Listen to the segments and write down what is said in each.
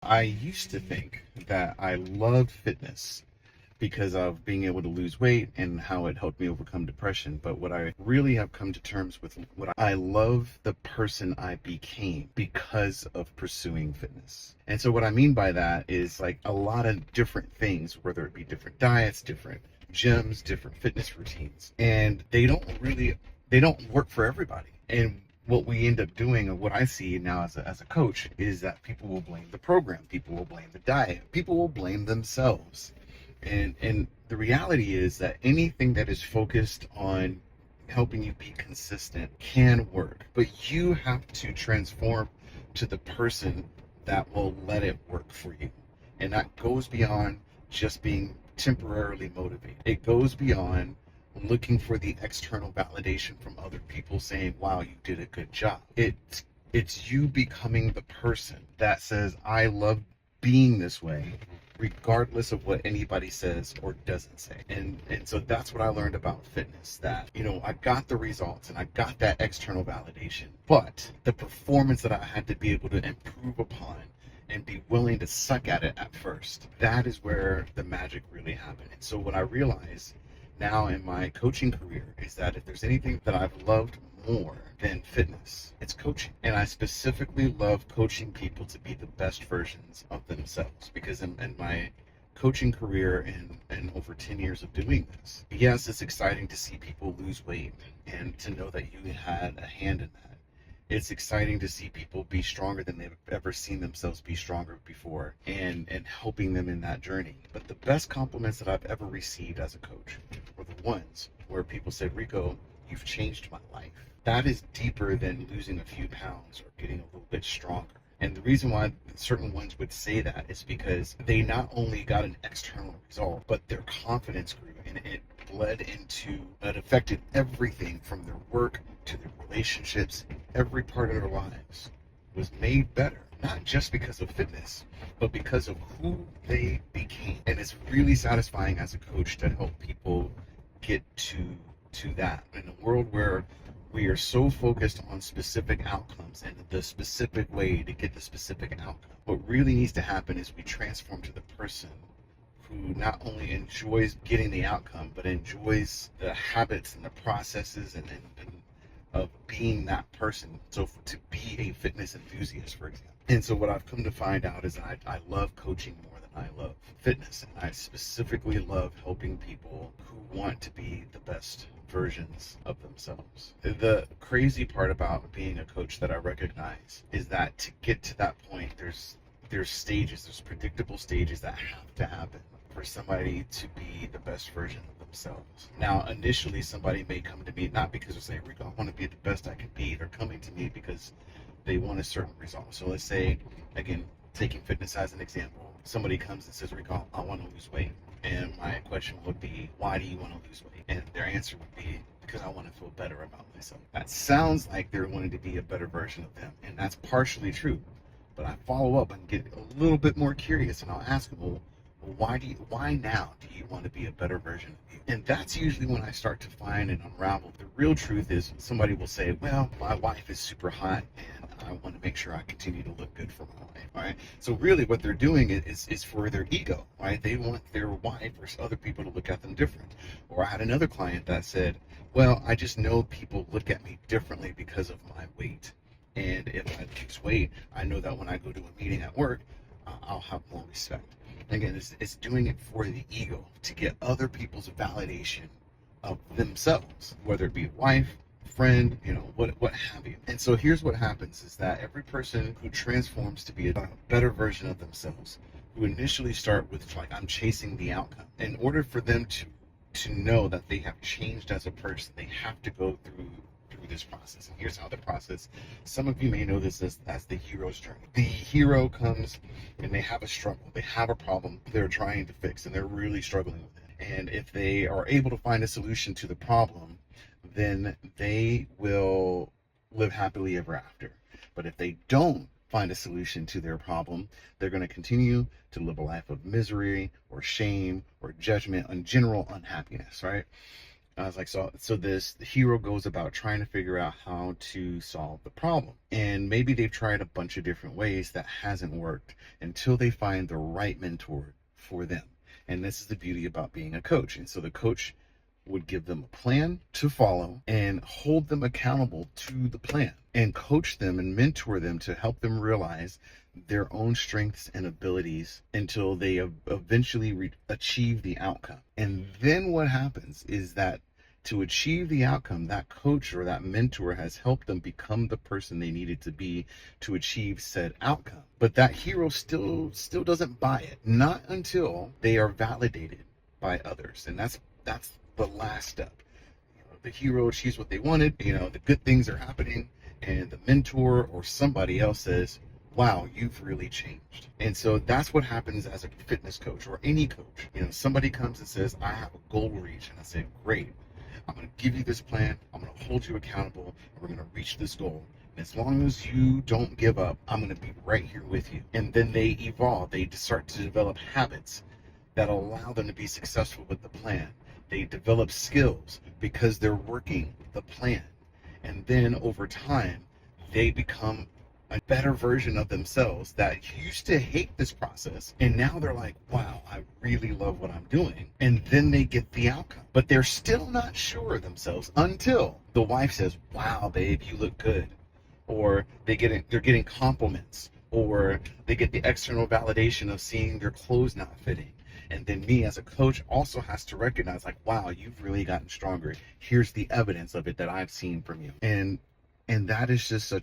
I used to think that I loved fitness because of being able to lose weight and how it helped me overcome depression. But what I really have come to terms with, what I love the person I became because of pursuing fitness. And so what I mean by that is like a lot of different things, whether it be different diets, different gyms, different fitness routines. And they don't work for everybody. And what we end up doing, or what I see now as a coach, is that people will blame the program, people will blame the diet, people will blame themselves. And the reality is that anything that is focused on helping you be consistent can work, but you have to transform to the person that will let it work for you. And that goes beyond just being temporarily motivated. It goes beyond looking for the external validation from other people saying, wow, you did a good job. It's you becoming the person that says, I love being this way, regardless of what anybody says or doesn't say. And so that's what I learned about fitness, that, I got the results and I got that external validation, but the performance that I had to be able to improve upon and be willing to suck at it at first, that is where the magic really happened. And so what I realized now in my coaching career is that if there's anything that I've loved more than fitness, it's coaching. And I specifically love coaching people to be the best versions of themselves, because in my coaching career and over 10 years of doing this, yes, it's exciting to see people lose weight and to know that you had a hand in that. It's exciting to see people be stronger than they've ever seen themselves be stronger before, and helping them in that journey. But the best compliments that I've ever received as a coach were the ones where people said, Rico, you've changed my life. That is deeper than losing a few pounds or getting a little bit stronger. And the reason why certain ones would say that is because they not only got an external result, but their confidence grew, and it affected everything from their work to their relationships. Every part of their lives was made better, not just because of fitness, but because of who they became. And it's really satisfying as a coach to help people get to that. In a world where we are so focused on specific outcomes and the specific way to get the specific outcome, what really needs to happen is we transform to the person who not only enjoys getting the outcome, but enjoys the habits and the processes and of being that person. So to be a fitness enthusiast, for example. And so what I've come to find out is that I love coaching more than I love fitness. And I specifically love helping people who want to be the best versions of themselves. The crazy part about being a coach that I recognize is that to get to that point, there's stages, there's predictable stages that have to happen for somebody to be the best version of themselves. Now, initially, somebody may come to me not because they're saying, Rico, I want to be the best I can be. They're coming to me because they want a certain result. So let's say, again, taking fitness as an example, somebody comes and says, Rico, I want to lose weight. And my question would be, why do you want to lose weight? And their answer would be, because I want to feel better about myself. That sounds like they're wanting to be a better version of them. And that's partially true. But I follow up and get a little bit more curious, and I'll ask them, well, why now do you want to be a better version of you? And that's usually when I start to find and unravel. The real truth is somebody will say, well, my wife is super hot and I want to make sure I continue to look good for my wife, right? So really what they're doing is for their ego, right? They want their wife or other people to look at them different. Or I had another client that said, well, I just know people look at me differently because of my weight. And if I lose weight, I know that when I go to a meeting at work, I'll have more respect. Again, it's doing it for the ego, to get other people's validation of themselves, whether it be a wife, friend, what have you. And so here's what happens is that every person who transforms to be a better version of themselves, who initially start with like, I'm chasing the outcome. In order for them to know that they have changed as a person, they have to go through this process. And here's how the process, some of you may know this as the hero's journey. The hero comes and they have a struggle, they have a problem they're trying to fix, and they're really struggling with it. And if they are able to find a solution to the problem, then they will live happily ever after. But if they don't find a solution to their problem, they're going to continue to live a life of misery or shame or judgment and general unhappiness, right? I was like, so this the hero goes about trying to figure out how to solve the problem. And maybe they've tried a bunch of different ways that hasn't worked until they find the right mentor for them. And this is the beauty about being a coach. And so the coach would give them a plan to follow and hold them accountable to the plan and coach them and mentor them to help them realize their own strengths and abilities until they eventually achieve the outcome. And then what happens is that to achieve the outcome, that coach or that mentor has helped them become the person they needed to be to achieve said outcome. But that hero still doesn't buy it, not until they are validated by others. And that's the last step. The hero achieves what they wanted, the good things are happening, and the mentor or somebody else says, wow, you've really changed. And so that's what happens as a fitness coach or any coach. Somebody comes and says, I have a goal to reach. And I say, great, I'm going to give you this plan. I'm going to hold you accountable, and we're going to reach this goal. And as long as you don't give up, I'm going to be right here with you. And then they evolve. They start to develop habits that allow them to be successful with the plan. They develop skills because they're working the plan. And then over time, they become a better version of themselves that used to hate this process. And now they're like, wow, I really love what I'm doing. And then they get the outcome. But they're still not sure of themselves until the wife says, wow, babe, you look good. Or they're getting compliments. Or they get the external validation of seeing their clothes not fitting. And then me as a coach also has to recognize, like, wow, you've really gotten stronger. Here's the evidence of it that I've seen from you. And that is just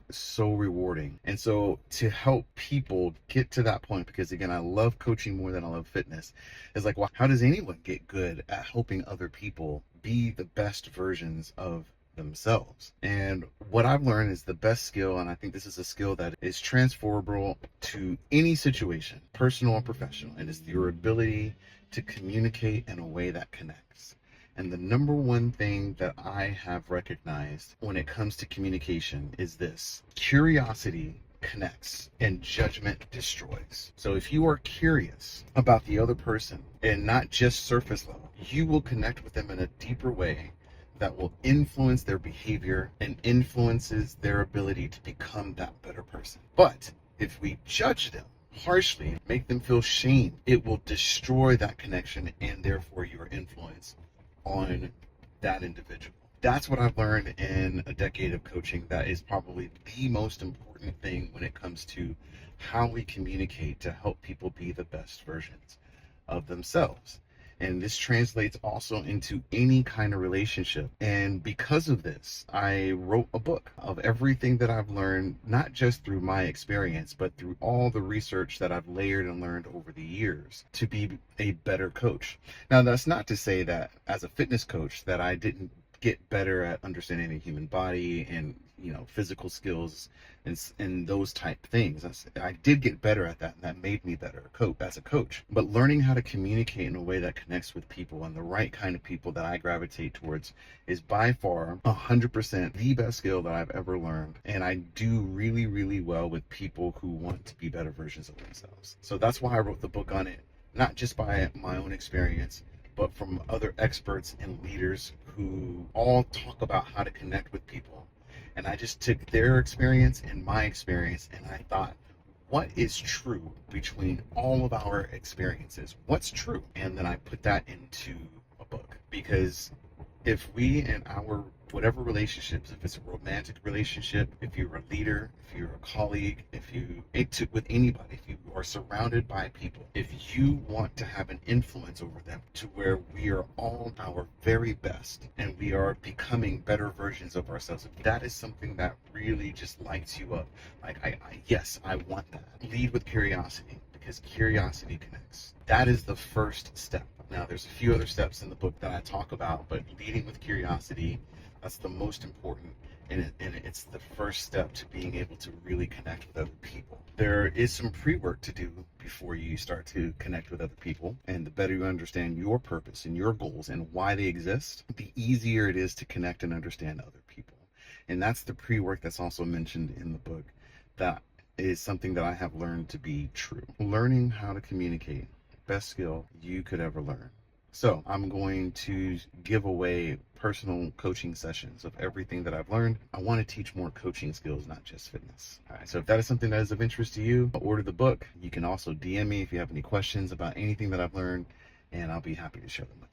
so rewarding. And so to help people get to that point, because again, I love coaching more than I love fitness, is like, well, how does anyone get good at helping other people be the best versions of themselves? And what I've learned is the best skill, and I think this is a skill that is transferable to any situation, personal or professional, and it's your ability to communicate in a way that connects. And the number one thing that I have recognized when it comes to communication is this: curiosity connects and judgment destroys. So if you are curious about the other person and not just surface level, you will connect with them in a deeper way that will influence their behavior and influences their ability to become that better person. But if we judge them harshly, make them feel shame, it will destroy that connection and therefore your influence on that individual. That's what I've learned in a decade of coaching. That is probably the most important thing when it comes to how we communicate to help people be the best versions of themselves. And this translates also into any kind of relationship. And because of this, I wrote a book of everything that I've learned, not just through my experience, but through all the research that I've layered and learned over the years to be a better coach. Now, that's not to say that as a fitness coach that I didn't get better at understanding the human body and physical skills and those type things. I did get better at that, and that made me better as a coach. But learning how to communicate in a way that connects with people and the right kind of people that I gravitate towards is by far 100% the best skill that I've ever learned. And I do really, really well with people who want to be better versions of themselves. So that's why I wrote the book on it, not just by my own experience, but from other experts and leaders who all talk about how to connect with people. And I just took their experience and my experience, and I thought, what is true between all of our experiences? What's true? And then I put that into a book. Because if we in our whatever relationships, if it's a romantic relationship, if you're a leader, if you're a colleague, with anybody, if you are surrounded by people, if you want to have an influence over them to where we are all our very best and we are becoming better versions of ourselves, if that is something that really just lights you up, like yes, I want that. Lead with curiosity, because curiosity connects. That is the first step. Now, there's a few other steps in the book that I talk about, but leading with curiosity, that's the most important, and it's the first step to being able to really connect with other people. There is some pre-work to do before you start to connect with other people, and the better you understand your purpose and your goals and why they exist, the easier it is to connect and understand other people. And that's the pre-work that's also mentioned in the book. That is something that I have learned to be true. Learning how to communicate, best skill you could ever learn. So I'm going to give away personal coaching sessions of everything that I've learned. I want to teach more coaching skills, not just fitness. All right, so if that is something that is of interest to you, order the book. You can also DM me if you have any questions about anything that I've learned, and I'll be happy to share them with you.